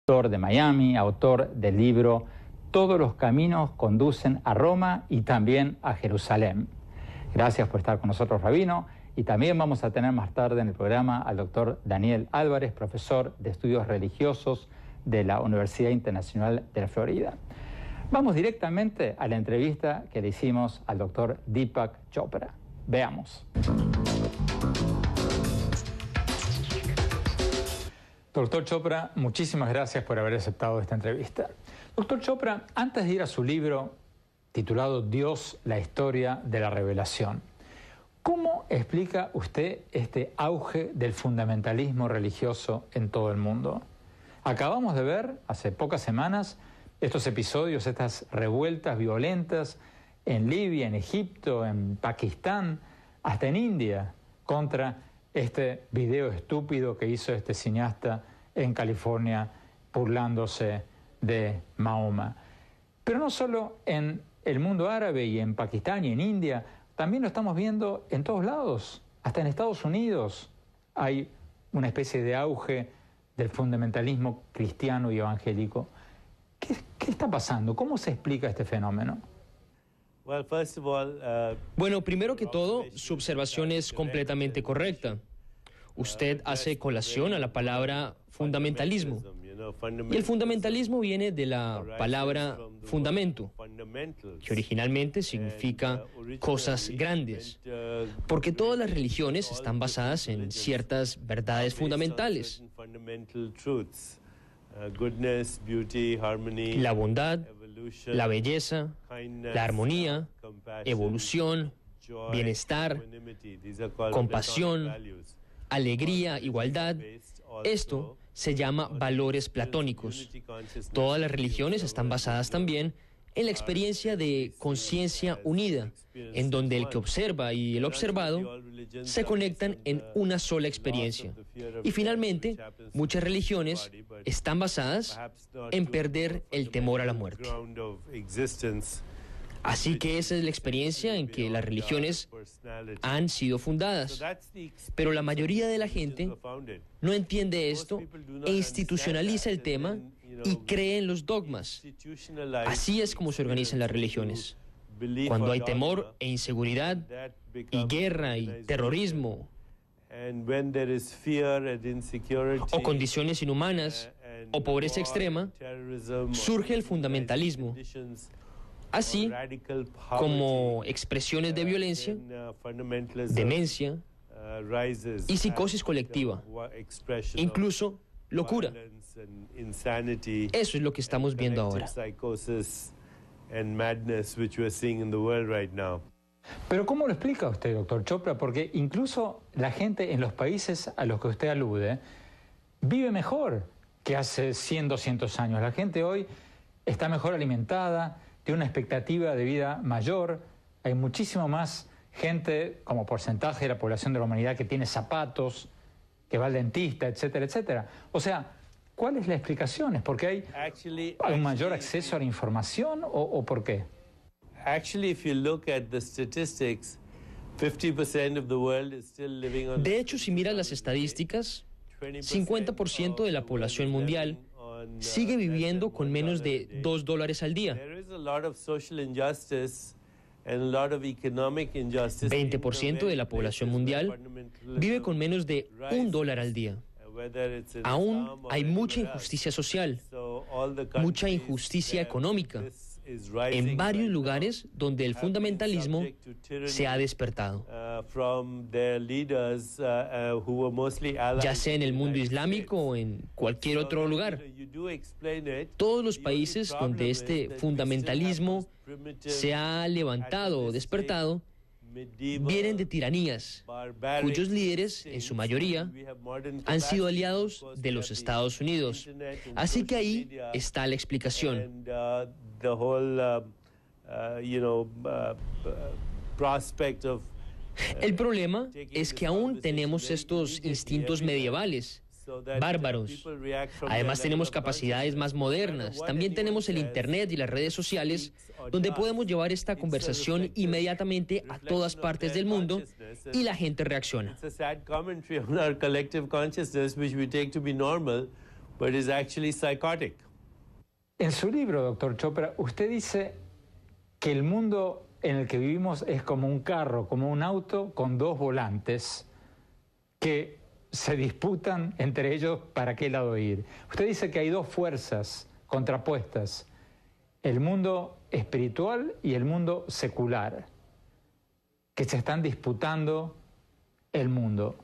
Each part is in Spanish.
Autor de Miami, autor del libro Todos los caminos conducen a Roma y también a Jerusalén. Gracias por estar con nosotros, Rabino. Y también vamos a tener más tarde en el programa al doctor Daniel Álvarez, profesor de estudios religiosos de la Universidad Internacional de la Florida. Vamos directamente a la entrevista que le hicimos al doctor Deepak Chopra. Veamos. Doctor Chopra, muchísimas gracias por haber aceptado esta entrevista. Doctor Chopra, antes de ir a su libro titulado Dios, la historia de la revelación, ¿cómo explica usted este auge del fundamentalismo religioso en todo el mundo? Acabamos de ver hace pocas semanas estos episodios, estas revueltas violentas en Libia, en Egipto, en Pakistán, hasta en India, contra este video estúpido que hizo este cineasta en California burlándose de Mahoma. Pero no solo en el mundo árabe y en Pakistán y en India, también lo estamos viendo en todos lados. Hasta en Estados Unidos hay una especie de auge del fundamentalismo cristiano y evangélico. ¿Qué está pasando? ¿Cómo se explica este fenómeno? Bueno, primero que todo, su observación es completamente correcta. Usted hace colación a la palabra fundamentalismo. Y el fundamentalismo viene de la palabra fundamento, que originalmente significa cosas grandes, porque todas las religiones están basadas en ciertas verdades fundamentales. La bondad, la belleza, la armonía, evolución, bienestar, compasión, alegría, igualdad. Esto se llama valores platónicos. Todas las religiones están basadas también en la experiencia de conciencia unida, en donde el que observa y el observado se conectan en una sola experiencia. Y finalmente, muchas religiones están basadas en perder el temor a la muerte. Así que esa es la experiencia en que las religiones han sido fundadas. Pero la mayoría de la gente no entiende esto e institucionaliza el tema y cree en los dogmas. Así es como se organizan las religiones. Cuando hay temor e inseguridad y guerra y terrorismo o condiciones inhumanas o pobreza extrema, surge el fundamentalismo. Así como expresiones de violencia, demencia y psicosis colectiva, incluso locura. Eso es lo que estamos viendo ahora. Pero ¿cómo lo explica usted, doctor Chopra? Porque incluso la gente en los países a los que usted alude vive mejor que hace 100, 200 años. La gente hoy está mejor alimentada, tiene una expectativa de vida mayor, hay muchísimo más gente como porcentaje de la población de la humanidad que tiene zapatos, que va al dentista, etcétera, etcétera. O sea, ¿cuál es la explicación? ¿Es porque hay un mayor acceso a la información o por qué? De hecho, si miras las estadísticas, 50% de la población mundial sigue viviendo con menos de $2 al día. 20% de la población mundial vive con menos de $1 al día. Aún hay mucha injusticia social, mucha injusticia económica, en varios lugares donde el fundamentalismo se ha despertado. Ya sea en el mundo islámico o en cualquier otro lugar. Todos los países donde este fundamentalismo se ha levantado o despertado vienen de tiranías, cuyos líderes, en su mayoría, han sido aliados de los Estados Unidos. Así que ahí está la explicación. El problema es que aún tenemos estos instintos medievales, bárbaros. Además tenemos capacidades más modernas. También tenemos el Internet y las redes sociales, donde podemos llevar esta conversación inmediatamente a todas partes del mundo y la gente reacciona. but is actually psychotic. En su libro, doctor Chopra, usted dice que el mundo en el que vivimos es como un carro, como un auto con dos volantes que se disputan entre ellos para qué lado ir. Usted dice que hay dos fuerzas contrapuestas, el mundo espiritual y el mundo secular, que se están disputando el mundo.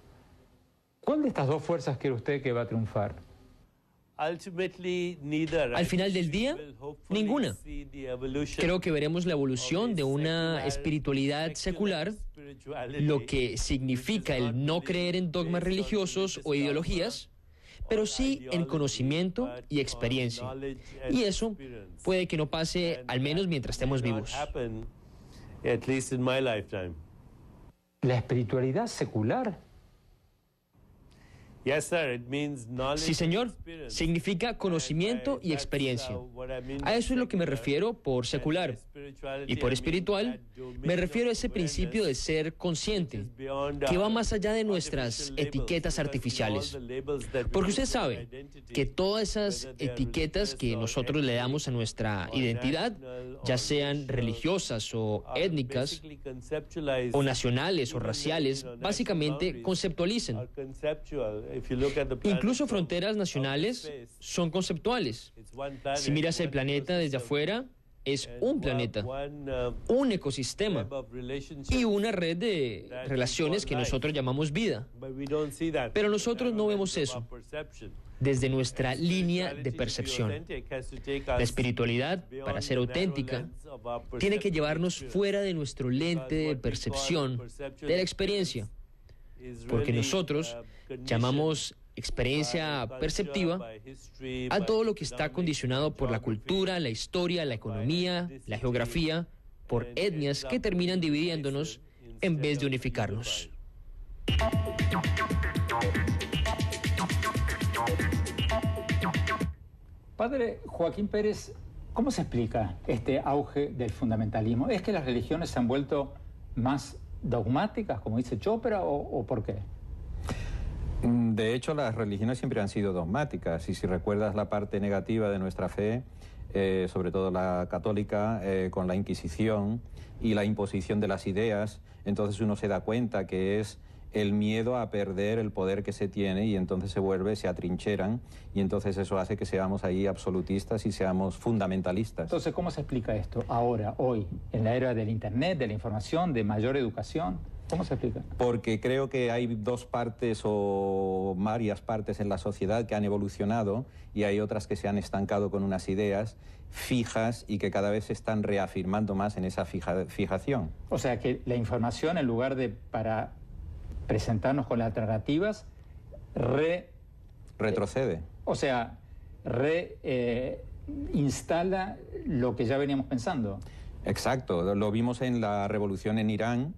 ¿Cuál de estas dos fuerzas cree usted que va a triunfar? Al final del día, ninguna. Creo que veremos la evolución de una espiritualidad secular, lo que significa el no creer en dogmas religiosos o ideologías, pero sí en conocimiento y experiencia. Y eso puede que no pase, al menos mientras estemos vivos. ¿La espiritualidad secular? Sí, señor. Significa conocimiento y experiencia. A eso es lo que me refiero por secular. Y por espiritual, me refiero a ese principio de ser consciente, que va más allá de nuestras etiquetas artificiales. Porque usted sabe que todas esas etiquetas que nosotros le damos a nuestra identidad, ya sean religiosas o étnicas, o nacionales o raciales, básicamente conceptualizan. Incluso fronteras nacionales son conceptuales. Si miras el planeta desde afuera, es un planeta, un ecosistema y una red de relaciones que nosotros llamamos vida. Pero nosotros no vemos eso desde nuestra línea de percepción. La espiritualidad, para ser auténtica, tiene que llevarnos fuera de nuestro lente de percepción de la experiencia, porque nosotros llamamos experiencia perceptiva a todo lo que está condicionado por la cultura, la historia, la economía, la geografía, por etnias que terminan dividiéndonos en vez de unificarnos. Padre Joaquín Pérez, ¿cómo se explica este auge del fundamentalismo? ¿Es que las religiones se han vuelto más dogmáticas, como dice Chopra, o por qué? De hecho, las religiones siempre han sido dogmáticas, y si recuerdas la parte negativa de nuestra fe, sobre todo la católica, con la Inquisición y la imposición de las ideas, entonces uno se da cuenta que es el miedo a perder el poder que se tiene, y entonces se atrincheran, y entonces eso hace que seamos ahí absolutistas y seamos fundamentalistas. Entonces, ¿cómo se explica esto ahora, hoy, en la era del Internet, de la información, de mayor educación? ¿Cómo se explica? Porque creo que hay dos partes o varias partes en la sociedad que han evolucionado, y hay otras que se han estancado con unas ideas fijas y que cada vez se están reafirmando más en esa fijación. O sea, que la información, en lugar de para presentarnos con las alternativas, retrocede. Instala lo que ya veníamos pensando. Exacto, lo vimos en la revolución en Irán,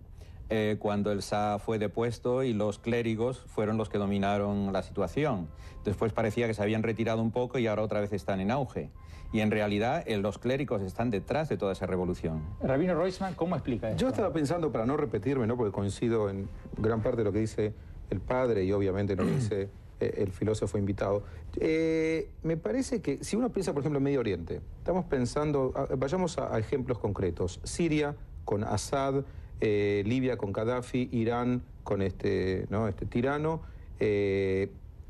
cuando el Shah fue depuesto y los clérigos fueron los que dominaron la situación. Después parecía que se habían retirado un poco y ahora otra vez están en auge. Y en realidad los clérigos están detrás de toda esa revolución. Rabino Roisman, ¿cómo explica esto? Yo estaba pensando, para no repetirme, ¿no?, porque coincido en gran parte de lo que dice el padre y obviamente lo que dice el filósofo invitado. Me parece que si uno piensa, por ejemplo, en Medio Oriente, estamos pensando, vayamos a ejemplos concretos. Siria con Assad, Libia con Gaddafi, Irán con este tirano,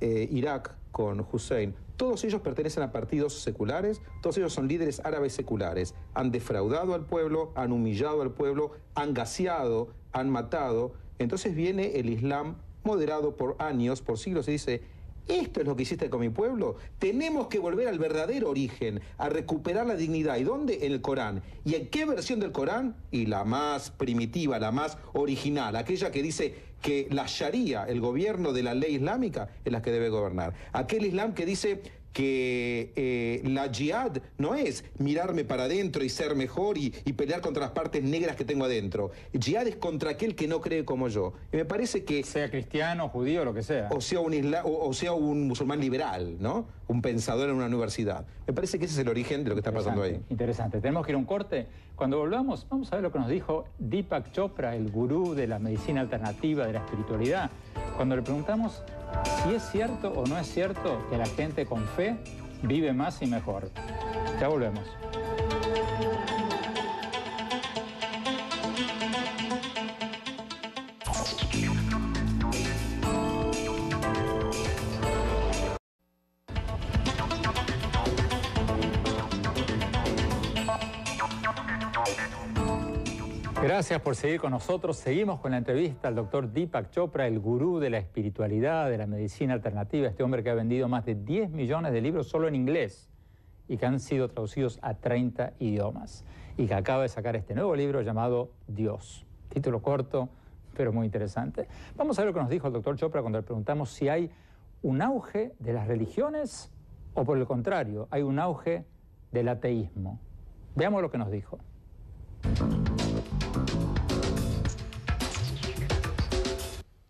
Irak con Hussein. Todos ellos pertenecen a partidos seculares, todos ellos son líderes árabes seculares. Han defraudado al pueblo, han humillado al pueblo, han gaseado, han matado. Entonces viene el Islam moderado por años, por siglos, y dice: ¿esto es lo que hiciste con mi pueblo? Tenemos que volver al verdadero origen, a recuperar la dignidad. ¿Y dónde? En el Corán. ¿Y en qué versión del Corán? Y la más primitiva, la más original, aquella que dice que la Sharia, el gobierno de la ley islámica, es la que debe gobernar. Aquel Islam que dice que la jihad no es mirarme para adentro y ser mejor y pelear contra las partes negras que tengo adentro. Jihad es contra aquel que no cree como yo. Y me parece que... sea cristiano, judío, lo que sea. O sea un musulmán liberal, ¿no? Un pensador en una universidad. Me parece que ese es el origen de lo que está pasando ahí. Interesante. Tenemos que ir a un corte. Cuando volvamos, vamos a ver lo que nos dijo Deepak Chopra, el gurú de la medicina alternativa, de la espiritualidad. Cuando le preguntamos si es cierto o no es cierto que la gente con fe vive más y mejor. Ya volvemos. Gracias por seguir con nosotros. Seguimos con la entrevista al doctor Deepak Chopra, el gurú de la espiritualidad, de la medicina alternativa, este hombre que ha vendido más de 10 millones de libros solo en inglés y que han sido traducidos a 30 idiomas y que acaba de sacar este nuevo libro llamado Dios. Título corto, pero muy interesante. Vamos a ver lo que nos dijo el doctor Chopra cuando le preguntamos si hay un auge de las religiones o por el contrario, hay un auge del ateísmo. Veamos lo que nos dijo.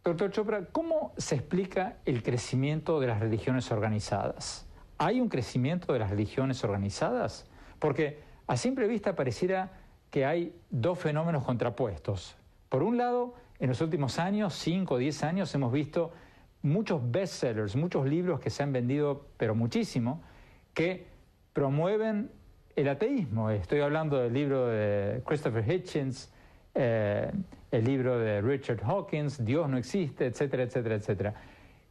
Doctor Chopra, ¿cómo se explica el crecimiento de las religiones organizadas? ¿Hay un crecimiento de las religiones organizadas? Porque a simple vista pareciera que hay dos fenómenos contrapuestos. Por un lado, en los últimos años, 5 o 10 años, hemos visto muchos bestsellers, muchos libros que se han vendido, pero muchísimo, que promueven el ateísmo. Estoy hablando del libro de Christopher Hitchens, el libro de Richard Dawkins, Dios no existe, etcétera, etcétera, etcétera.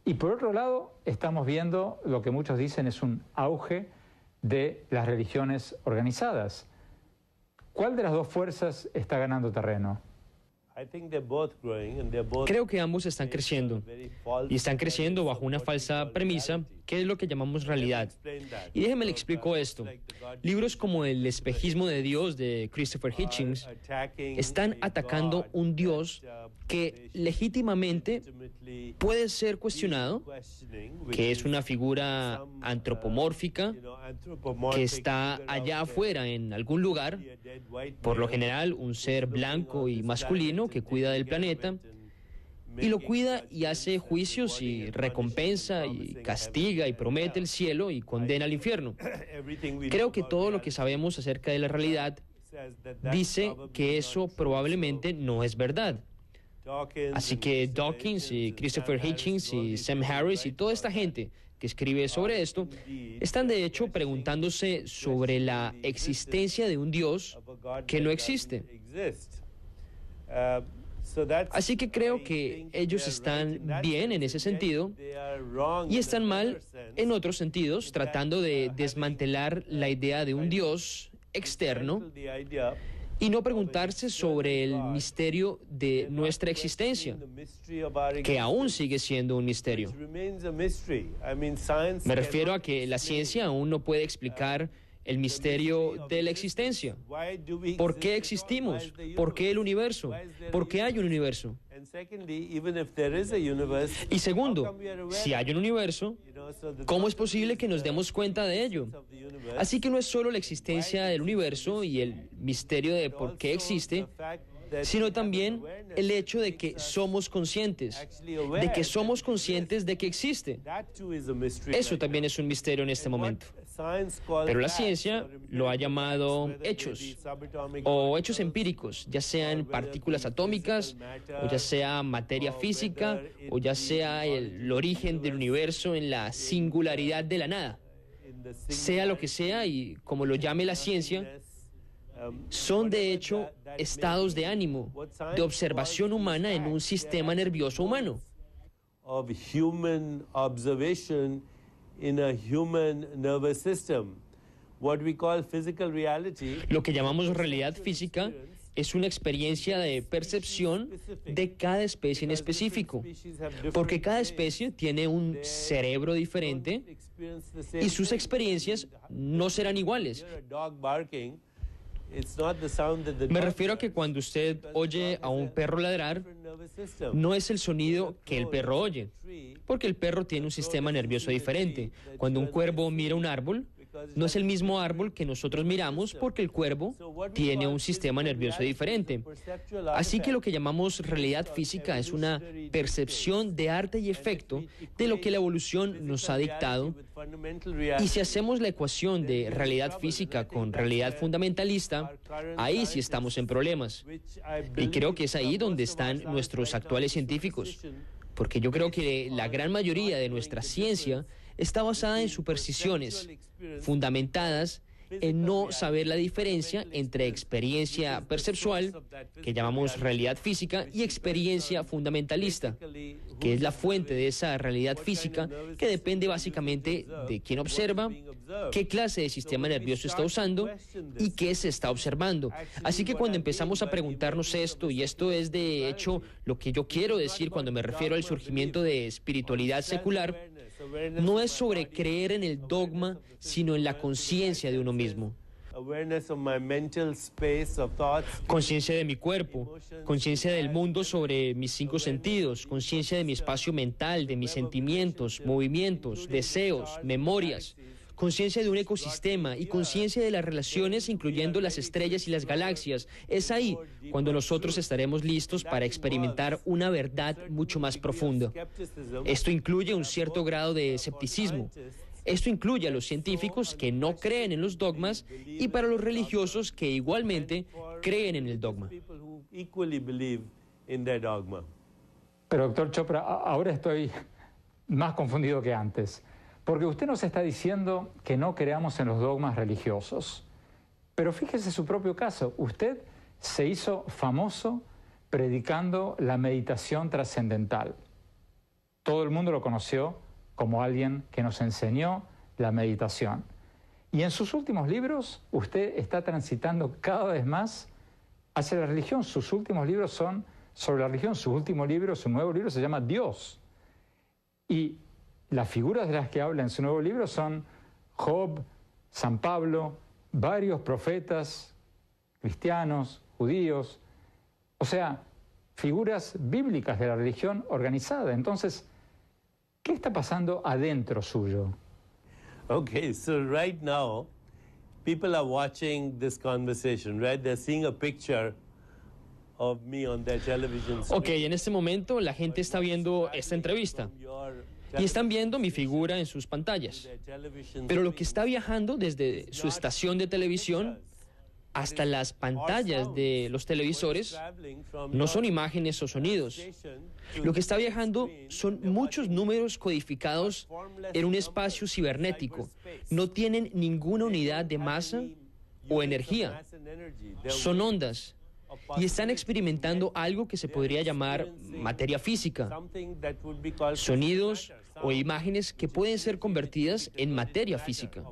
Y por otro lado, estamos viendo lo que muchos dicen es un auge de las religiones organizadas. ¿Cuál de las dos fuerzas está ganando terreno? Creo que ambos están creciendo y están creciendo bajo una falsa premisa, que es lo que llamamos realidad. Y déjeme le explico esto. Libros como El espejismo de Dios de Christopher Hitchens están atacando un Dios que legítimamente puede ser cuestionado, que es una figura antropomórfica, que está allá afuera en algún lugar, por lo general un ser blanco y masculino que cuida del planeta, y lo cuida y hace juicios y recompensa y castiga y promete el cielo y condena al infierno. Creo que todo lo que sabemos acerca de la realidad dice que eso probablemente no es verdad. Así que Dawkins y Christopher Hitchens y Sam Harris y toda esta gente que escribe sobre esto están de hecho preguntándose sobre la existencia de un Dios que no existe. Así que creo que ellos están bien en ese sentido y están mal en otros sentidos, tratando de desmantelar la idea de un Dios externo y no preguntarse sobre el misterio de nuestra existencia, que aún sigue siendo un misterio. Me refiero a que la ciencia aún no puede explicar el misterio de la existencia. ¿Por qué existimos? ¿Por qué el universo? ¿Por qué hay un universo? Y segundo, si hay un universo, ¿cómo es posible que nos demos cuenta de ello? Así que no es solo la existencia del universo y el misterio de por qué existe, sino también el hecho de que somos conscientes, de que existe. Eso también es un misterio en este momento. Pero la ciencia lo ha llamado hechos, o hechos empíricos, ya sean partículas atómicas, o ya sea materia física, o ya sea el origen del universo en la singularidad de la nada. Sea lo que sea y como lo llame la ciencia, son de hecho estados de ánimo, de observación humana en un sistema nervioso humano. Lo que llamamos realidad física es una experiencia de percepción de cada especie en específico, porque cada especie tiene un cerebro diferente y sus experiencias no serán iguales. Me refiero a que cuando usted oye a un perro ladrar, no es el sonido que el perro oye, porque el perro tiene un sistema nervioso diferente. Cuando un cuervo mira un árbol, no es el mismo árbol que nosotros miramos porque el cuervo tiene un sistema nervioso diferente. Así que lo que llamamos realidad física es una percepción de arte y efecto de lo que la evolución nos ha dictado. Y si hacemos la ecuación de realidad física con realidad fundamentalista, ahí sí estamos en problemas. Y creo que es ahí donde están nuestros actuales científicos. porque yo creo que la gran mayoría de nuestra ciencia está basada en supersticiones fundamentadas en no saber la diferencia entre experiencia perceptual, que llamamos realidad física, y experiencia fundamentalista, que es la fuente de esa realidad física que depende básicamente de quién observa, qué clase de sistema nervioso está usando y qué se está observando. Así que cuando empezamos a preguntarnos esto, y esto es de hecho lo que yo quiero decir cuando me refiero al surgimiento de espiritualidad secular, no es sobre creer en el dogma, sino en la conciencia de uno mismo. Conciencia de mi cuerpo, conciencia del mundo sobre mis 5 sentidos, conciencia de mi espacio mental, de mis sentimientos, movimientos, deseos, memorias, conciencia de un ecosistema y conciencia de las relaciones, incluyendo las estrellas y las galaxias. Es ahí cuando nosotros estaremos listos para experimentar una verdad mucho más profunda. Esto incluye un cierto grado de escepticismo. Esto incluye a los científicos que no creen en los dogmas y para los religiosos que igualmente creen en el dogma. Pero doctor Chopra, ahora estoy más confundido que antes, porque usted nos está diciendo que no creamos en los dogmas religiosos. Pero fíjese su propio caso, usted se hizo famoso predicando la meditación trascendental. Todo el mundo lo conoció como alguien que nos enseñó la meditación. Y en sus últimos libros, usted está transitando cada vez más hacia la religión. Sus últimos libros son sobre la religión. Su último libro, su nuevo libro, se llama Dios. Y las figuras de las que habla en su nuevo libro son Job, San Pablo, varios profetas cristianos, judíos, o sea, figuras bíblicas de la religión organizada. Entonces, ¿qué está pasando adentro suyo? Okay, so right now, people are watching this conversation, right? They're seeing a picture of me on their television screen. Ok, en este momento la gente está viendo esta entrevista y están viendo mi figura en sus pantallas. Pero lo que está viajando desde su estación de televisión hasta las pantallas de los televisores no son imágenes o sonidos. Lo que está viajando son muchos números codificados en un espacio cibernético. No tienen ninguna unidad de masa o energía. Son ondas. Y están experimentando algo que se podría llamar materia física. Sonidos o imágenes que pueden ser convertidas en materia física.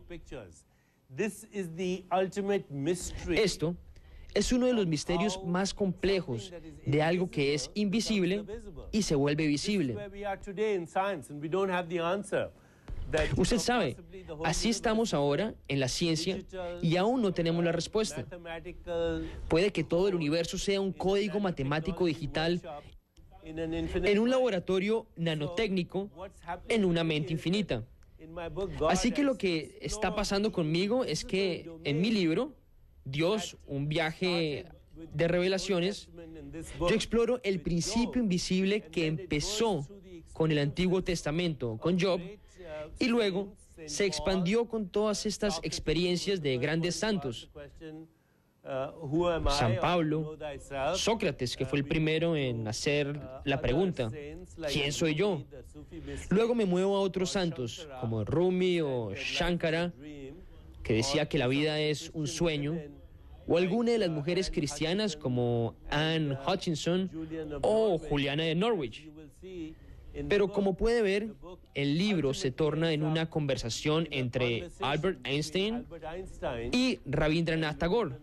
Esto es uno de los misterios más complejos de algo que es invisible y se vuelve visible. Usted sabe, así estamos ahora en la ciencia y aún no tenemos la respuesta. Puede que todo el universo sea un código matemático digital en un laboratorio nanotécnico en una mente infinita. Así que lo que está pasando conmigo es que en mi libro, Dios, un viaje de revelaciones, yo exploro el principio invisible que empezó con el Antiguo Testamento, con Job, y luego se expandió con todas estas experiencias de grandes santos. San Pablo, Sócrates, que fue el primero en hacer la pregunta, ¿quién soy yo? Luego me muevo a otros santos, como Rumi o Shankara, que decía que la vida es un sueño, o alguna de las mujeres cristianas como Anne Hutchinson o Juliana de Norwich. Pero como puede ver, el libro se torna en una conversación entre Albert Einstein y Rabindranath Tagore.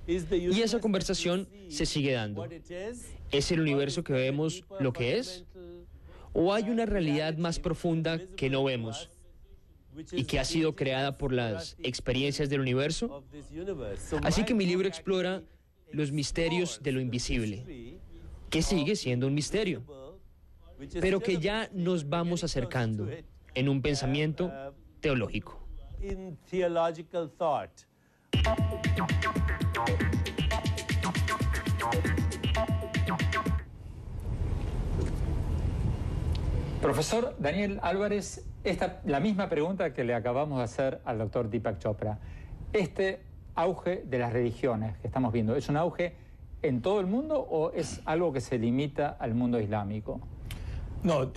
Y esa conversación se sigue dando. ¿Es el universo que vemos lo que es? ¿O hay una realidad más profunda que no vemos y que ha sido creada por las experiencias del universo? Así que mi libro explora los misterios de lo invisible, que sigue siendo un misterio, pero que ya nos vamos acercando en un pensamiento teológico. Profesor Daniel Álvarez, la misma pregunta que le acabamos de hacer al doctor Deepak Chopra. Este auge de las religiones que estamos viendo, ¿es un auge en todo el mundo o es algo que se limita al mundo islámico? No,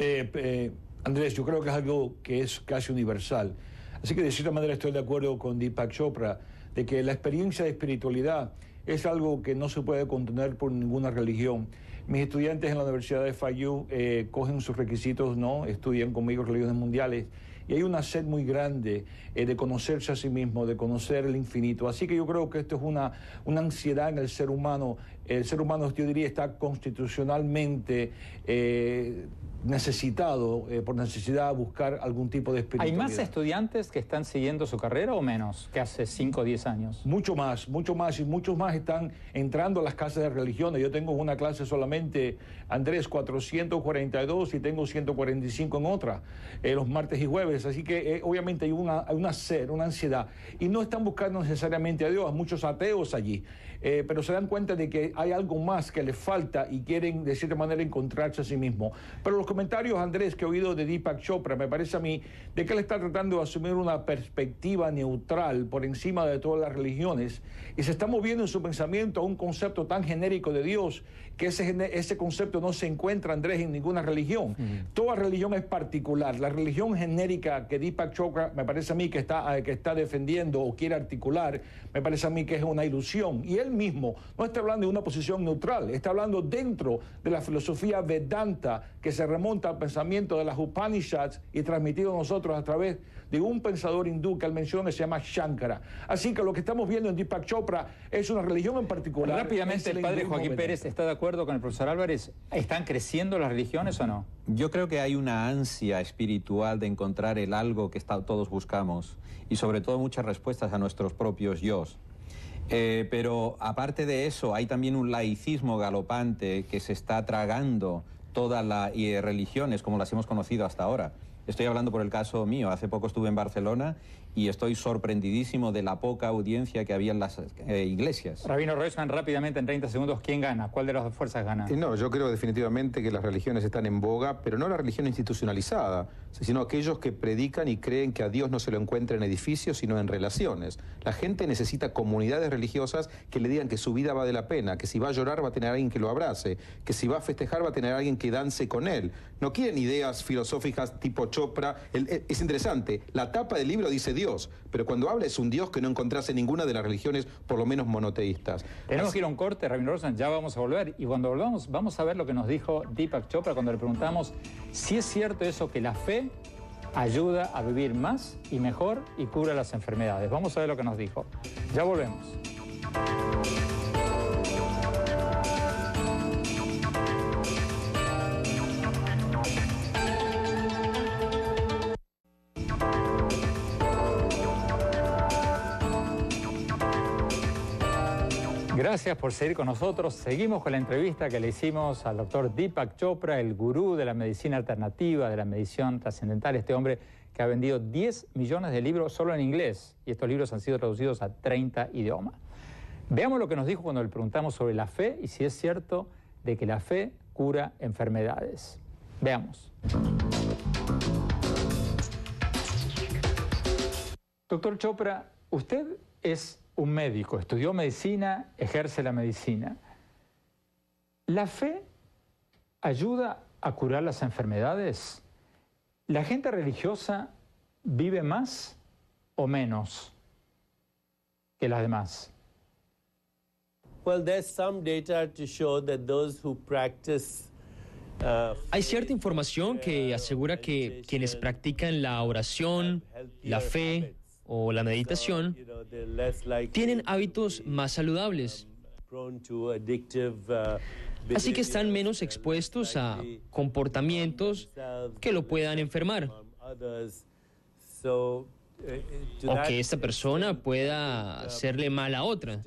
Andrés, yo creo que es algo que es casi universal. Así que de cierta manera estoy de acuerdo con Deepak Chopra de que la experiencia de espiritualidad es algo que no se puede contener por ninguna religión. Mis estudiantes en la Universidad de FIU cogen sus requisitos, ¿no? Estudian conmigo religiones mundiales y hay una sed muy grande de conocerse a sí mismo, de conocer el infinito. Así que yo creo que esto es una ansiedad en el ser humano. El ser humano, yo diría, está constitucionalmente necesitado, por necesidad, buscar algún tipo de espiritualidad. ¿Hay más estudiantes que están siguiendo su carrera o menos que hace 5 o 10 años? Mucho más, y muchos más están entrando a las casas de religiones. Yo tengo una clase solamente, Andrés, 442 y tengo 145 en otra, los martes y jueves. Así que obviamente hay una sed, una ansiedad. Y no están buscando necesariamente a Dios, muchos ateos allí. Pero se dan cuenta de que hay algo más que les falta y quieren de cierta manera encontrarse a sí mismos. Pero los comentarios, Andrés, que he oído de Deepak Chopra, me parece a mí de que él está tratando de asumir una perspectiva neutral por encima de todas las religiones y se está moviendo en su pensamiento a un concepto tan genérico de Dios que ese concepto no se encuentra, Andrés, en ninguna religión. Toda religión es particular. La religión genérica que Deepak Chopra me parece a mí que está defendiendo o quiere articular, me parece a mí que es una ilusión. Y él mismo no está hablando de una posición neutral, está hablando dentro de la filosofía Vedanta que se remonta al pensamiento de las Upanishads y transmitido a nosotros a través de un pensador hindú que él menciona, se llama Shankara. Así que lo que estamos viendo en Deepak Chopra es una religión en particular. Rápidamente, el padre Joaquín Pérez está de acuerdo con el profesor Álvarez. ¿Están creciendo las religiones o no? Yo creo que hay una ansia espiritual de encontrar el algo que todos buscamos y sobre todo muchas respuestas a nuestros propios yos. Pero aparte de eso, hay también un laicismo galopante que se está tragando todas las religiones como las hemos conocido hasta ahora. Estoy hablando por el caso mío. Hace poco estuve en Barcelona y estoy sorprendidísimo de la poca audiencia que había en las iglesias. Rabino Roisman, rápidamente, en 30 segundos, ¿quién gana? ¿Cuál de las dos fuerzas gana? No, yo creo definitivamente que las religiones están en boga, pero no la religión institucionalizada, sino aquellos que predican y creen que a Dios no se lo encuentra en edificios, sino en relaciones. La gente necesita comunidades religiosas que le digan que su vida vale la pena, que si va a llorar va a tener a alguien que lo abrace, que si va a festejar va a tener a alguien que dance con él. No quieren ideas filosóficas tipo Chopra. Es interesante, la tapa del libro dice Dios, pero cuando habla es un Dios que no encontrás en ninguna de las religiones, por lo menos monoteístas. Tenemos que ir a un corte, Rabino Roisman, ya vamos a volver. Y cuando volvamos, vamos a ver lo que nos dijo Deepak Chopra cuando le preguntamos si es cierto eso que la fe ayuda a vivir más y mejor y cura las enfermedades. Vamos a ver lo que nos dijo. Ya volvemos. Gracias por seguir con nosotros. Seguimos con la entrevista que le hicimos al doctor Deepak Chopra, el gurú de la medicina alternativa, de la medicina trascendental, este hombre que ha vendido 10 millones de libros solo en inglés y estos libros han sido traducidos a 30 idiomas. Veamos lo que nos dijo cuando le preguntamos sobre la fe y si es cierto de que la fe cura enfermedades. Veamos. Doctor Chopra, usted es un médico, estudió medicina, ejerce la medicina. ¿La fe ayuda a curar las enfermedades? ¿La gente religiosa vive más o menos que las demás? Well, there's some data to show that those who practice Hay cierta información que asegura que quienes practican la oración, la fe o la meditación tienen hábitos más saludables. Así que están menos expuestos a comportamientos que lo puedan enfermar. O que esta persona pueda hacerle mal a otra.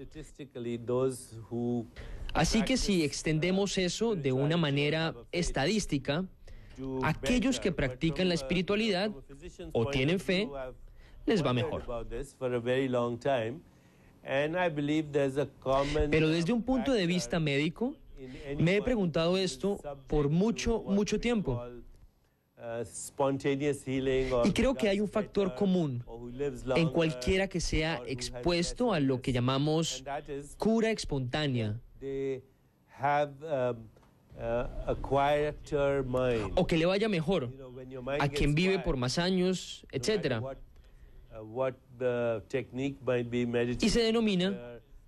Así que si extendemos eso de una manera estadística, aquellos que practican la espiritualidad o tienen fe, les va mejor. Pero desde un punto de vista médico, me he preguntado esto por mucho tiempo. Y creo que hay un factor común en cualquiera que sea expuesto a lo que llamamos cura espontánea they have a quieter mind. O que le vaya mejor, You know, when your mind a quien gets vive quiet, por más años, no matter etc. what the technique might be, meditation, Y se denomina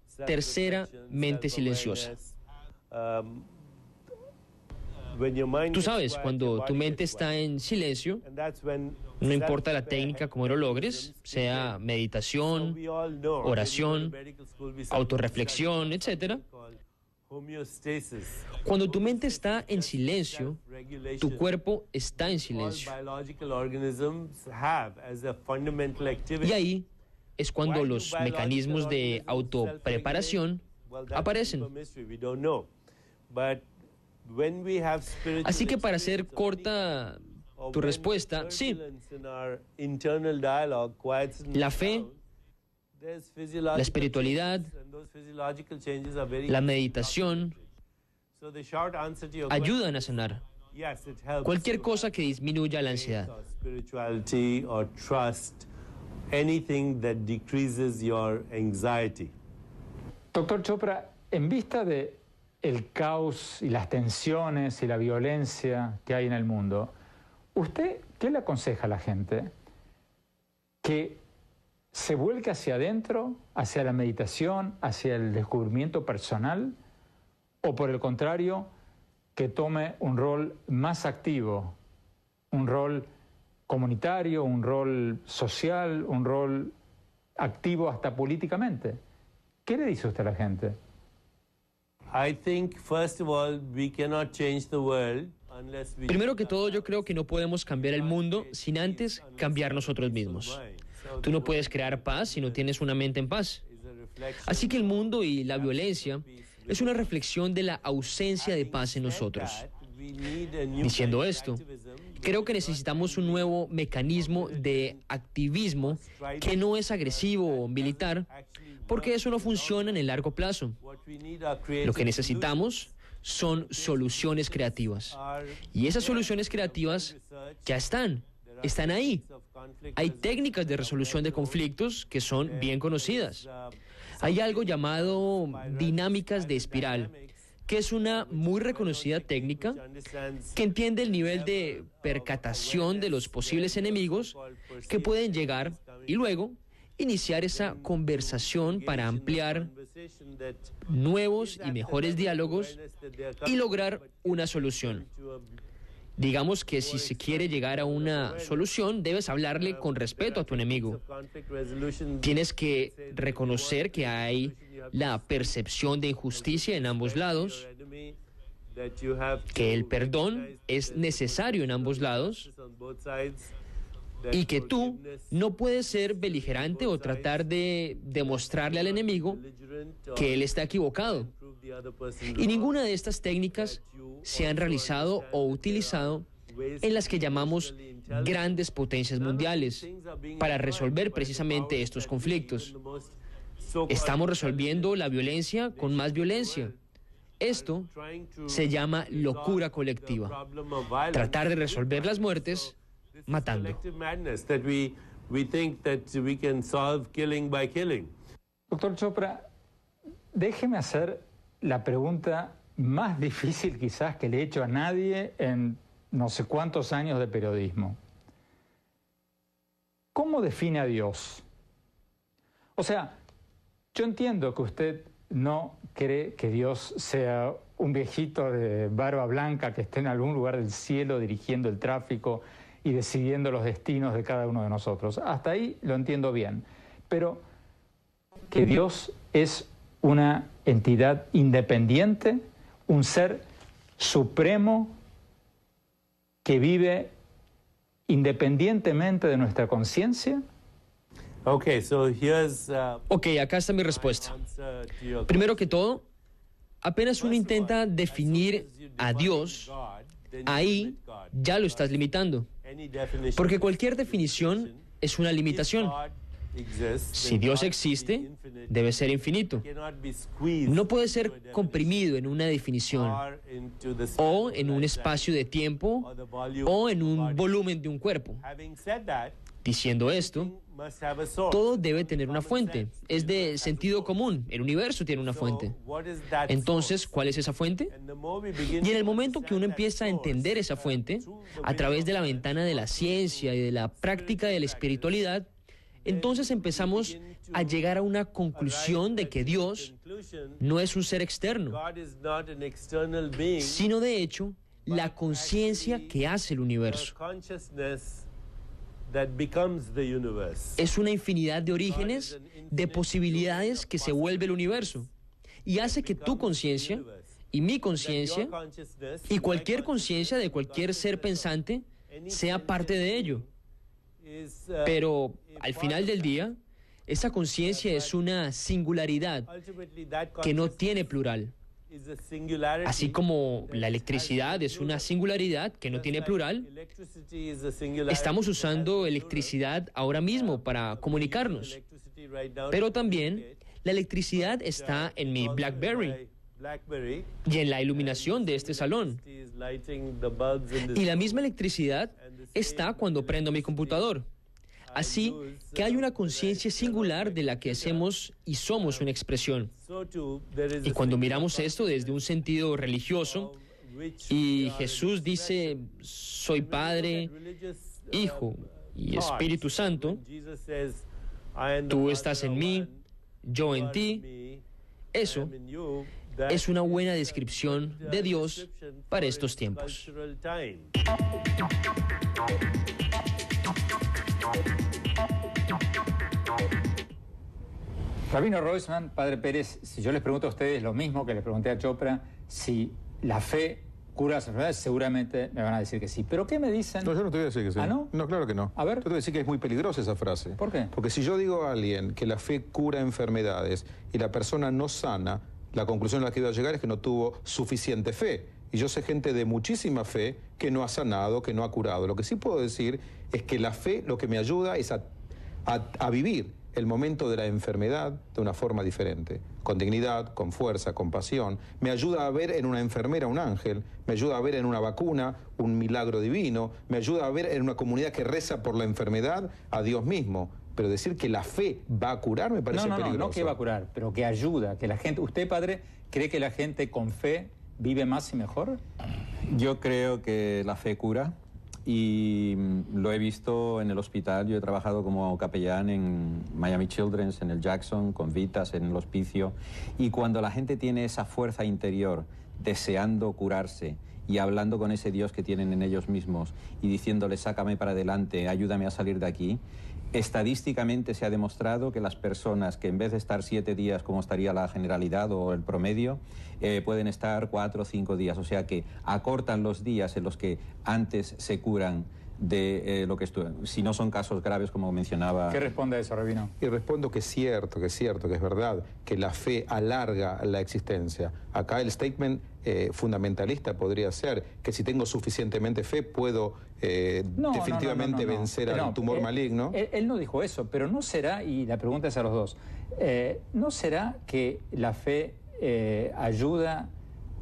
self-reflection, tercera mente silenciosa. um, when your mind Tú gets sabes, quiet, cuando your tu body mente gets está quiet. en silencio, And that's when no importa la self-care técnica como lo logres, sea So meditación, we all know, oración, when we go to medical school, we autorreflexión, study etc. something called homeostasis. Cuando tu mente está en silencio, tu Self-regulation. cuerpo está en All silencio. biological organisms have as a fundamental activity. Y ahí es cuando Why do los biological mecanismos de organisms autopreparación self-regulate? Well, that's a aparecen. deeper mystery, we don't know. But when we have spiritual Así que para ser experience of corta or tu when respuesta, sí, turbulence in our internal dialogue quiets la fe, down, there's physiological la espiritualidad, changes, and those physiological changes are very la meditación, So the short answer to your ayudan a sanar question, yes, it helps cualquier to cosa que disminuya la faith ansiedad. or spirituality or trust, anything that decreases your anxiety. Doctor Chopra, en vista de el caos y las tensiones y la violencia que hay en el mundo, ¿usted qué le aconseja a la gente? ¿Que se vuelque hacia adentro, hacia la meditación, hacia el descubrimiento personal? ¿O por el contrario, que tome un rol más activo, un rol comunitario, un rol social, un rol activo hasta políticamente? ¿Qué le dice usted a la gente? I think, first of all, we cannot change the world unless we Primero que todo, yo creo que no podemos cambiar el mundo sin antes cambiar nosotros mismos. Tú no puedes crear paz si no tienes una mente en paz. Así que el mundo y la violencia es una reflexión de la ausencia de paz en nosotros. Diciendo esto, creo que necesitamos un nuevo mecanismo de activismo que no es agresivo o militar, porque eso no funciona en el largo plazo. Lo que necesitamos son soluciones creativas. Y esas soluciones creativas ya están ahí. Hay técnicas de resolución de conflictos que son bien conocidas. Hay algo llamado dinámicas de espiral, que es una muy reconocida técnica que entiende el nivel de percatación de los posibles enemigos que pueden llegar y luego iniciar esa conversación para ampliar nuevos y mejores diálogos y lograr una solución. Digamos que si se quiere llegar a una solución, debes hablarle con respeto a tu enemigo. Tienes que reconocer que hay la percepción de injusticia en ambos lados, que el perdón es necesario en ambos lados y que tú no puedes ser beligerante o tratar de demostrarle al enemigo que él está equivocado. Y ninguna de estas técnicas se han realizado o utilizado en las que llamamos grandes potencias mundiales para resolver precisamente estos conflictos. Estamos resolviendo la violencia con más violencia. Esto se llama locura colectiva. Tratar de resolver las muertes matando. Doctor Chopra, déjeme hacer la pregunta más difícil quizás que le he hecho a nadie en no sé cuántos años de periodismo. ¿Cómo define a Dios? O sea, yo entiendo que usted no cree que Dios sea un viejito de barba blanca que esté en algún lugar del cielo dirigiendo el tráfico y decidiendo los destinos de cada uno de nosotros. Hasta ahí lo entiendo bien. Pero que Dios es una entidad independiente, un ser supremo que vive independientemente de nuestra conciencia. Ok, acá está mi respuesta. Primero que todo, apenas uno intenta definir a Dios, ahí ya lo estás limitando. Porque cualquier definición es una limitación. Si Dios existe, debe ser infinito. No puede ser comprimido en una definición, o en un espacio de tiempo, o en un volumen de un cuerpo. Diciendo esto, todo debe tener una fuente. Es de sentido común. El universo tiene una fuente. Entonces, ¿cuál es esa fuente? Y en el momento que uno empieza a entender esa fuente, a través de la ventana de la ciencia y de la práctica de la espiritualidad, entonces empezamos a llegar a una conclusión de que Dios no es un ser externo, sino de hecho la conciencia que hace el universo. Es una infinidad de orígenes, de posibilidades que se vuelve el universo y hace que tu conciencia y mi conciencia y cualquier conciencia de cualquier ser pensante sea parte de ello. Pero al final del día, esa conciencia es una singularidad que no tiene plural. Así como la electricidad es una singularidad que no tiene plural, estamos usando electricidad ahora mismo para comunicarnos. Pero también la electricidad está en mi BlackBerry y en la iluminación de este salón. Y la misma electricidad está cuando prendo mi computador. Así que hay una conciencia singular de la que hacemos y somos una expresión. Y cuando miramos esto desde un sentido religioso, y Jesús dice, soy Padre, Hijo y Espíritu Santo, tú estás en mí, yo en ti, eso es una buena descripción de Dios para estos tiempos. Rabino Roisman, Padre Pérez, si yo les pregunto a ustedes lo mismo que le pregunté a Chopra, si la fe cura las enfermedades, seguramente me van a decir que sí. ¿Pero qué me dicen? No, yo no te voy a decir que sí. ¿Ah, no? No, claro que no. A ver. Yo te voy a decir que es muy peligrosa esa frase. ¿Por qué? Porque si yo digo a alguien que la fe cura enfermedades y la persona no sana, la conclusión a la que iba a llegar es que no tuvo suficiente fe. Y yo sé gente de muchísima fe que no ha sanado, que no ha curado. Lo que sí puedo decir es que la fe lo que me ayuda es a vivir el momento de la enfermedad de una forma diferente, con dignidad, con fuerza, con pasión. Me ayuda a ver en una enfermera un ángel, me ayuda a ver en una vacuna un milagro divino, me ayuda a ver en una comunidad que reza por la enfermedad a Dios mismo. Pero decir que la fe va a curar me parece peligroso. No que va a curar, pero que ayuda, que la gente... ¿Usted, Padre, cree que la gente con fe vive más y mejor? Yo creo que la fe cura. Y lo he visto en el hospital. Yo he trabajado como capellán en Miami Children's, en el Jackson, con Vitas, en el hospicio. Y cuando la gente tiene esa fuerza interior deseando curarse y hablando con ese Dios que tienen en ellos mismos y diciéndole, sácame para adelante, ayúdame a salir de aquí, estadísticamente se ha demostrado que las personas que en vez de estar 7 días como estaría la generalidad o el promedio, pueden estar 4 o 5 días. O sea que acortan los días en los que antes se curan de lo que si no son casos graves como mencionaba. ¿Qué responde a eso, Rabino? Y respondo que es cierto, que es verdad, que la fe alarga la existencia. Acá el statement fundamentalista podría ser que si tengo suficientemente fe puedo definitivamente vencer al tumor maligno. Él no dijo eso, pero no será, y la pregunta es a los dos, ¿no será que la fe ayuda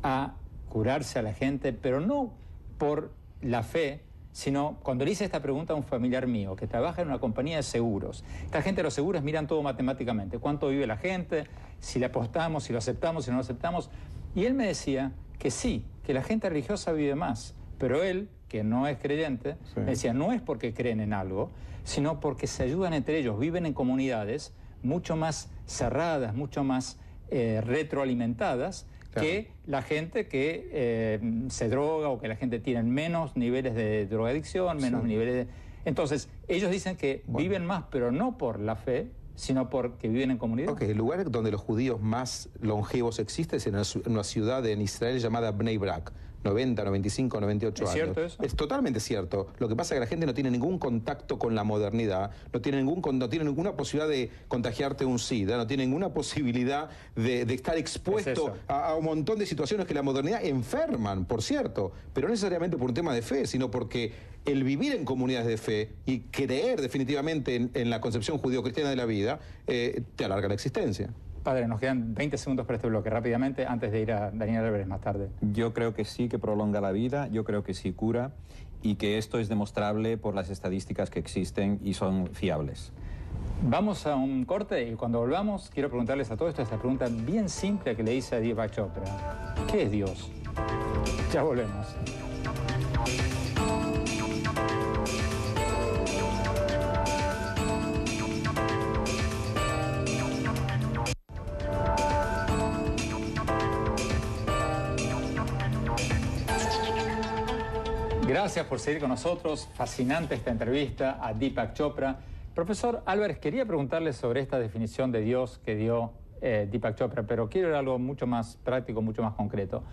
a curarse a la gente, pero no por la fe, sino cuando le hice esta pregunta a un familiar mío que trabaja en una compañía de seguros? Esta gente de los seguros miran todo matemáticamente, cuánto vive la gente, si le apostamos, si lo aceptamos, si no lo aceptamos. Y él me decía que sí, que la gente religiosa vive más, pero él, que no es creyente, me decía, no es porque creen en algo, sino porque se ayudan entre ellos, viven en comunidades mucho más cerradas, mucho más retroalimentadas, claro, que la gente que se droga o que la gente tiene menos niveles de drogadicción, menos niveles de... Entonces, ellos dicen que viven más, pero no por la fe, sino porque viven en comunidad. Ok, el lugar donde los judíos más longevos existen es en una ciudad en Israel llamada Bnei Brak. 90, 95, 98 ¿Es años. cierto eso? Es totalmente cierto. Lo que pasa es que la gente no tiene ningún contacto con la modernidad, no tiene ninguna posibilidad de contagiarte un SIDA, no tiene ninguna posibilidad de estar expuesto a un montón de situaciones que la modernidad enferman, por cierto, pero no necesariamente por un tema de fe, sino porque el vivir en comunidades de fe y creer definitivamente en la concepción judío-cristiana de la vida te alarga la existencia. Padre, nos quedan 20 segundos para este bloque, rápidamente, antes de ir a Daniel Álvarez más tarde. Yo creo que sí, que prolonga la vida, yo creo que sí cura, y que esto es demostrable por las estadísticas que existen y son fiables. Vamos a un corte y cuando volvamos quiero preguntarles a todos esta pregunta bien simple que le hice a Deepak Chopra. ¿Qué es Dios? Ya volvemos. Gracias por seguir con nosotros. Fascinante esta entrevista a Deepak Chopra. Profesor Álvarez, quería preguntarle sobre esta definición de Dios que dio Deepak Chopra, pero quiero algo mucho más práctico, mucho más concreto.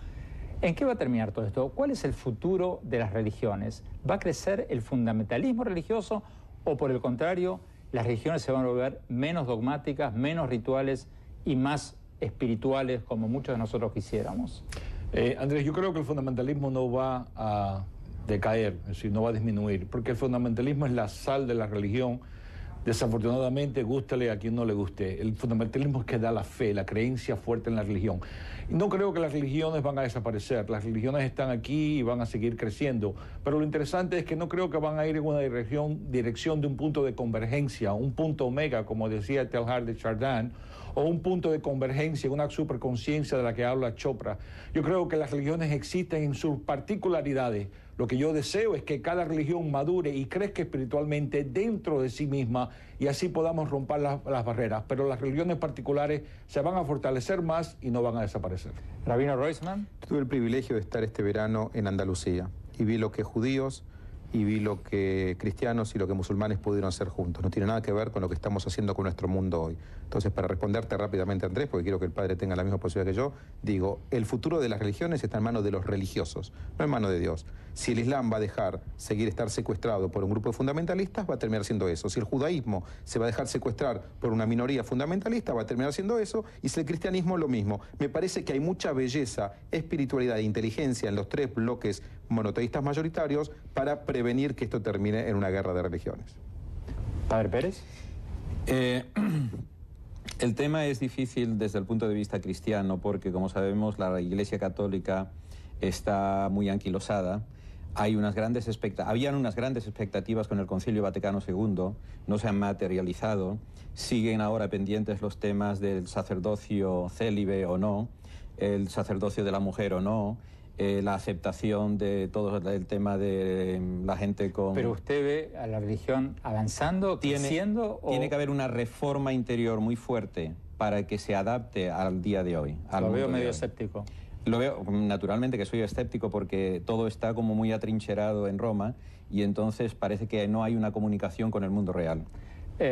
¿En qué va a terminar todo esto? ¿Cuál es el futuro de las religiones? ¿Va a crecer el fundamentalismo religioso o, por el contrario, las religiones se van a volver menos dogmáticas, menos rituales y más espirituales, como muchos de nosotros quisiéramos? Andrés, yo creo que el fundamentalismo no va a decaer, es decir, no va a disminuir, porque el fundamentalismo es la sal de la religión. Desafortunadamente, gústale a quien no le guste. El fundamentalismo es que da la fe, la creencia fuerte en la religión. Y no creo que las religiones van a desaparecer. Las religiones están aquí y van a seguir creciendo. Pero lo interesante es que no creo que van a ir en una dirección de un punto de convergencia, un punto omega, como decía Teilhard de Chardin, o un punto de convergencia, una superconciencia de la que habla Chopra. Yo creo que las religiones existen en sus particularidades. Lo que yo deseo es que cada religión madure y crezca espiritualmente dentro de sí misma y así podamos romper las barreras. Pero las religiones particulares se van a fortalecer más y no van a desaparecer. Rabino Roisman. Tuve el privilegio de estar este verano en Andalucía y vi lo que judíos y vi lo que cristianos y lo que musulmanes pudieron hacer juntos. No tiene nada que ver con lo que estamos haciendo con nuestro mundo hoy. Entonces, para responderte rápidamente, Andrés, porque quiero que el padre tenga la misma posibilidad que yo, digo, el futuro de las religiones está en manos de los religiosos, no en manos de Dios. Si el Islam va a dejar estar secuestrado por un grupo de fundamentalistas, va a terminar siendo eso. Si el judaísmo se va a dejar secuestrar por una minoría fundamentalista, va a terminar siendo eso. Y si el cristianismo, lo mismo. Me parece que hay mucha belleza, espiritualidad e inteligencia en los tres bloques monoteístas mayoritarios para prevenir que esto termine en una guerra de religiones. Padre Pérez. El tema es difícil desde el punto de vista cristiano porque, como sabemos, la Iglesia Católica está muy anquilosada. Habían unas grandes expectativas con el Concilio Vaticano II, no se han materializado. Siguen ahora pendientes los temas del sacerdocio célibe o no, el sacerdocio de la mujer o no, la aceptación de todo el tema de la gente con... ¿Pero usted ve a la religión avanzando, creciendo? Tiene que haber una reforma interior muy fuerte para que se adapte al día de hoy. Lo veo medio escéptico. Lo veo, naturalmente que soy escéptico porque todo está como muy atrincherado en Roma y entonces parece que no hay una comunicación con el mundo real.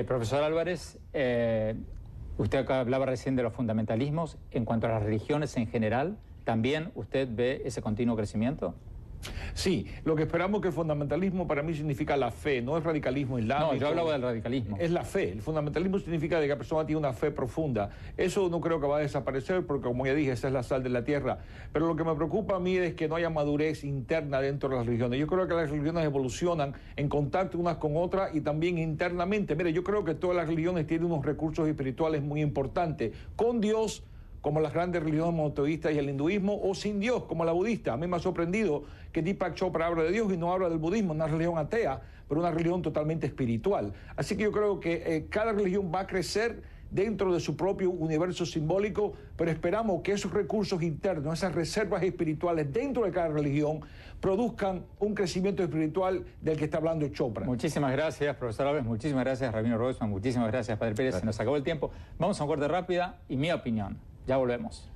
Profesor Álvarez, usted acá hablaba recién de los fundamentalismos. En cuanto a las religiones en general, ¿también usted ve ese continuo crecimiento? Sí, lo que esperamos que el fundamentalismo para mí significa la fe, no el radicalismo islámico. No, yo hablaba del radicalismo. Es la fe. El fundamentalismo significa que la persona tiene una fe profunda. Eso no creo que va a desaparecer porque, como ya dije, esa es la sal de la tierra. Pero lo que me preocupa a mí es que no haya madurez interna dentro de las religiones. Yo creo que las religiones evolucionan en contacto unas con otras y también internamente. Mire, yo creo que todas las religiones tienen unos recursos espirituales muy importantes. Con Dios, como las grandes religiones monoteístas y el hinduismo, o sin Dios, como la budista. A mí me ha sorprendido que Deepak Chopra habla de Dios y no habla del budismo, una religión atea, pero una religión totalmente espiritual. Así que yo creo que cada religión va a crecer dentro de su propio universo simbólico, pero esperamos que esos recursos internos, esas reservas espirituales dentro de cada religión, produzcan un crecimiento espiritual del que está hablando Chopra. Muchísimas gracias, profesor Álvarez, muchísimas gracias, Rabino Roisman, muchísimas gracias, Padre Pérez. Se nos acabó el tiempo. Vamos a un corte rápida y mi opinión. Ya volvemos.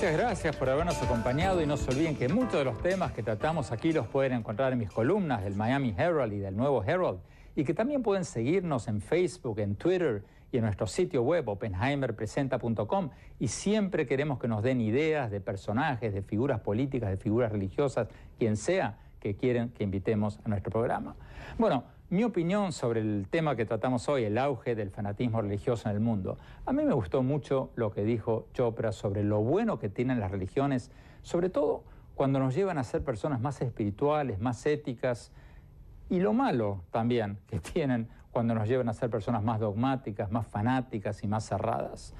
Muchas gracias por habernos acompañado y no se olviden que muchos de los temas que tratamos aquí los pueden encontrar en mis columnas del Miami Herald y del Nuevo Herald y que también pueden seguirnos en Facebook, en Twitter y en nuestro sitio web oppenheimerpresenta.com, y siempre queremos que nos den ideas de personajes, de figuras políticas, de figuras religiosas, quien sea que quieren que invitemos a nuestro programa. Bueno, mi opinión sobre el tema que tratamos hoy, el auge del fanatismo religioso en el mundo. A mí me gustó mucho lo que dijo Chopra sobre lo bueno que tienen las religiones, sobre todo cuando nos llevan a ser personas más espirituales, más éticas, y lo malo también que tienen cuando nos llevan a ser personas más dogmáticas, más fanáticas y más cerradas.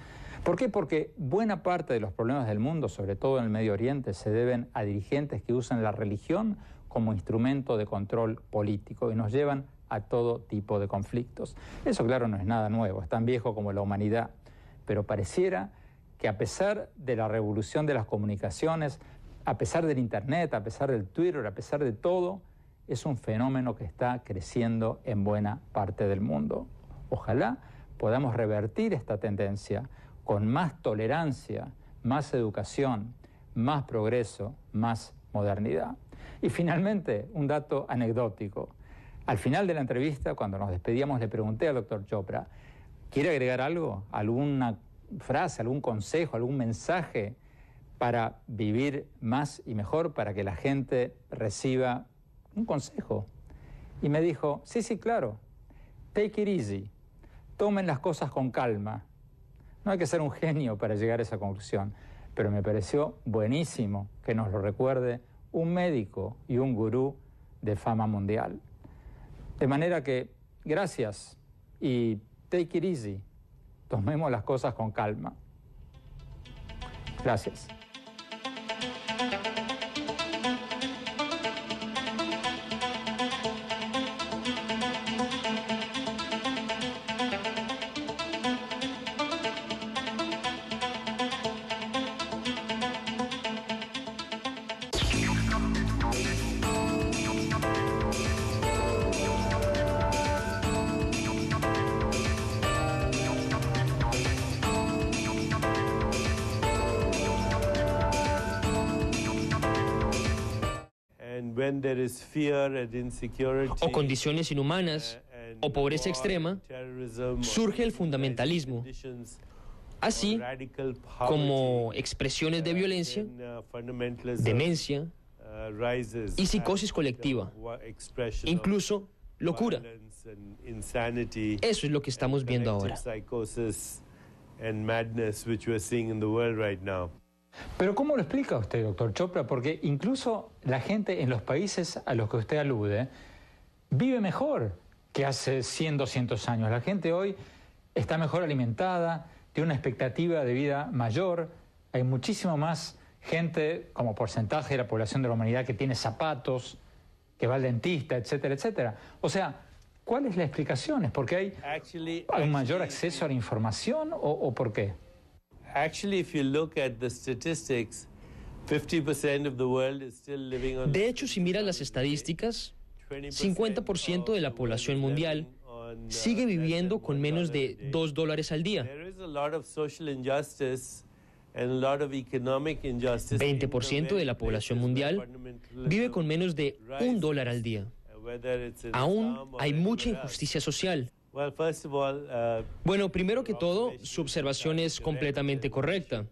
¿Por qué? Porque buena parte de los problemas del mundo, sobre todo en el Medio Oriente, se deben a dirigentes que usan la religión como instrumento de control político y nos llevan a todo tipo de conflictos. Eso, claro, no es nada nuevo, es tan viejo como la humanidad, pero pareciera que a pesar de la revolución de las comunicaciones, a pesar del Internet, a pesar del Twitter, a pesar de todo, es un fenómeno que está creciendo en buena parte del mundo. Ojalá podamos revertir esta tendencia con más tolerancia, más educación, más progreso, más modernidad. Y finalmente, un dato anecdótico. Al final de la entrevista, cuando nos despedíamos, le pregunté al doctor Chopra, ¿quiere agregar algo? ¿Alguna frase, algún consejo, algún mensaje para vivir más y mejor, para que la gente reciba un consejo? Y me dijo, sí, claro, take it easy, tomen las cosas con calma. No hay que ser un genio para llegar a esa conclusión, pero me pareció buenísimo que nos lo recuerde un médico y un gurú de fama mundial. De manera que, gracias y take it easy, tomemos las cosas con calma. Gracias. O condiciones inhumanas o pobreza extrema, surge el fundamentalismo, así como expresiones de violencia, demencia y psicosis colectiva, incluso locura. Eso es lo que estamos viendo ahora. Pero ¿cómo lo explica usted, doctor Chopra? Porque incluso la gente en los países a los que usted alude vive mejor que hace 100, 200 años. La gente hoy está mejor alimentada, tiene una expectativa de vida mayor, hay muchísimo más gente como porcentaje de la población de la humanidad que tiene zapatos, que va al dentista, etcétera, etcétera. O sea, ¿cuál es la explicación? ¿Es porque hay un mayor acceso a la información o por qué? De hecho, si miras las estadísticas, 50% de la población mundial sigue viviendo con menos de $2 al día. 20% de la población mundial vive con menos de $1 al día. Aún hay mucha injusticia social. Bueno, primero que todo, su observación es completamente correcta.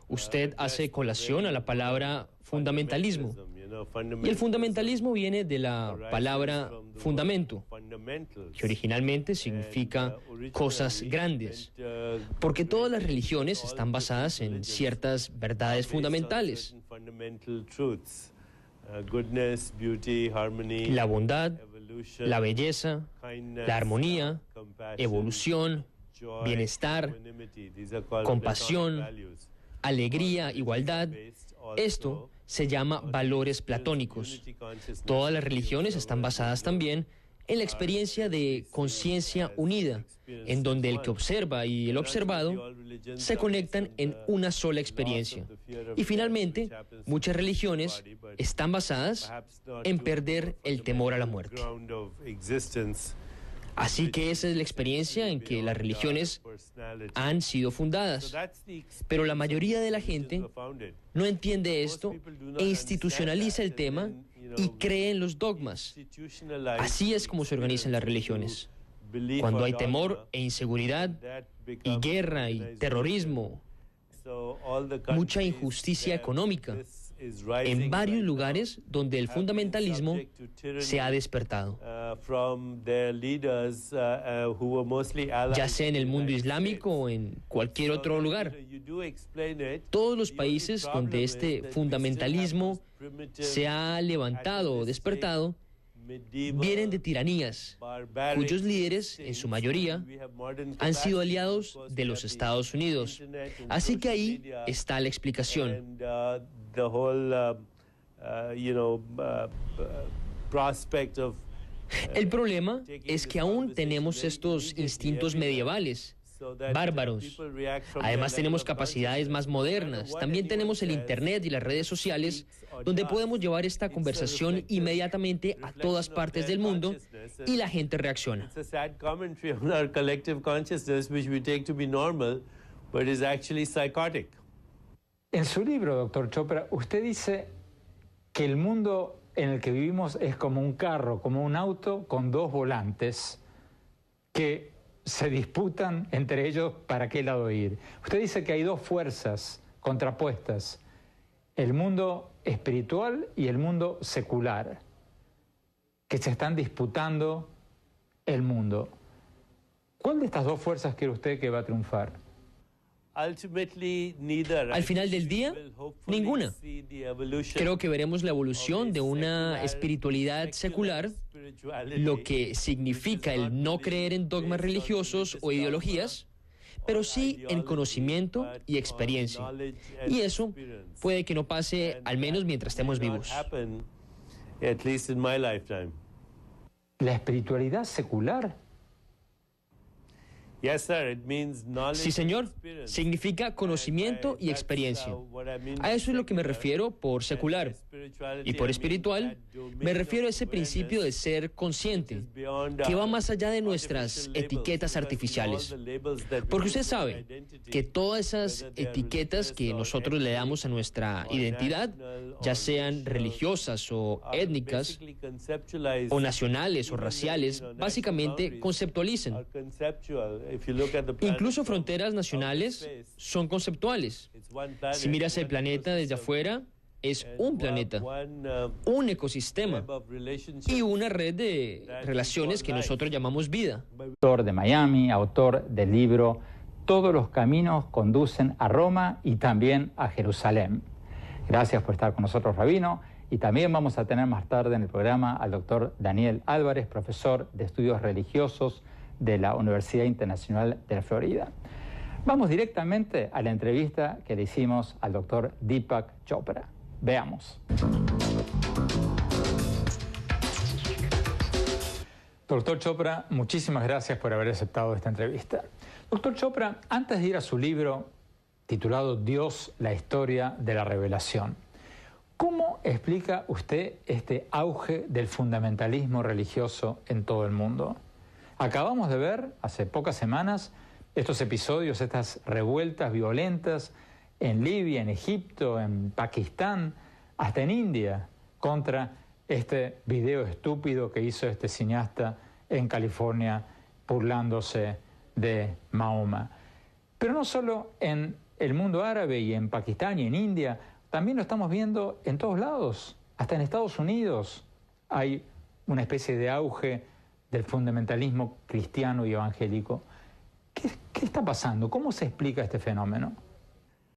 Usted hace colación a la palabra fundamentalismo. Y el fundamentalismo viene de la palabra fundamento, que originalmente significa cosas grandes, porque todas las religiones están basadas en ciertas verdades fundamentales. La bondad, la belleza, la armonía, evolución, bienestar, compasión, alegría, igualdad. Esto se llama valores platónicos. Todas las religiones están basadas también en la experiencia de conciencia unida, en donde el que observa y el observado se conectan en una sola experiencia. Y finalmente, muchas religiones están basadas en perder el temor a la muerte. Así que esa es la experiencia en que las religiones han sido fundadas. Pero la mayoría de la gente no entiende esto e institucionaliza el tema y cree en los dogmas. Así es como se organizan las religiones. Cuando hay temor e inseguridad y guerra y terrorismo, mucha injusticia económica, en varios lugares donde el fundamentalismo se ha despertado. Ya sea en el mundo islámico o en cualquier otro lugar. Todos los países donde este fundamentalismo se ha levantado o despertado vienen de tiranías, cuyos líderes, en su mayoría, han sido aliados de los Estados Unidos. Así que ahí está la explicación. El problema es que aún tenemos estos instintos medievales, bárbaros. Además tenemos capacidades más modernas. También tenemos el Internet y las redes sociales, donde podemos llevar esta conversación inmediatamente a todas partes del mundo y la gente reacciona. En su libro, doctor Chopra, usted dice que el mundo en el que vivimos es como un carro, como un auto con dos volantes que se disputan entre ellos para qué lado ir. Usted dice que hay dos fuerzas contrapuestas, el mundo espiritual y el mundo secular, que se están disputando el mundo. ¿Cuál de estas dos fuerzas cree usted que va a triunfar? Al final del día, ninguna. Creo que veremos la evolución de una espiritualidad secular, lo que significa el no creer en dogmas religiosos o ideologías, pero sí en conocimiento y experiencia. Y eso puede que no pase, al menos mientras estemos vivos. ¿La espiritualidad secular? Sí, señor. Significa conocimiento y experiencia. A eso es lo que me refiero por secular. Y por espiritual, me refiero a ese principio de ser consciente, que va más allá de nuestras etiquetas artificiales. Porque usted sabe que todas esas etiquetas que nosotros le damos a nuestra identidad, ya sean religiosas o étnicas, o nacionales o raciales, básicamente conceptualizan. Incluso fronteras nacionales son conceptuales. Si miras el planeta desde afuera, es un planeta, un ecosistema y una red de relaciones que nosotros llamamos vida. Autor de Miami, autor del libro Todos los caminos conducen a Roma y también a Jerusalén. Gracias por estar con nosotros, Rabino. Y también vamos a tener más tarde en el programa al doctor Daniel Álvarez, profesor de estudios religiosos de la Universidad Internacional de la Florida. Vamos directamente a la entrevista que le hicimos al doctor Deepak Chopra. Veamos. Doctor Chopra, muchísimas gracias por haber aceptado esta entrevista. Doctor Chopra, antes de ir a su libro titulado Dios, la historia de la revelación, ¿cómo explica usted este auge del fundamentalismo religioso en todo el mundo? Acabamos de ver hace pocas semanas estos episodios, estas revueltas violentas en Libia, en Egipto, en Pakistán, hasta en India, contra este video estúpido que hizo este cineasta en California burlándose de Mahoma. Pero no solo en el mundo árabe y en Pakistán y en India, también lo estamos viendo en todos lados, hasta en Estados Unidos hay una especie de auge del fundamentalismo cristiano y evangélico. ¿Qué está pasando? ¿Cómo se explica este fenómeno?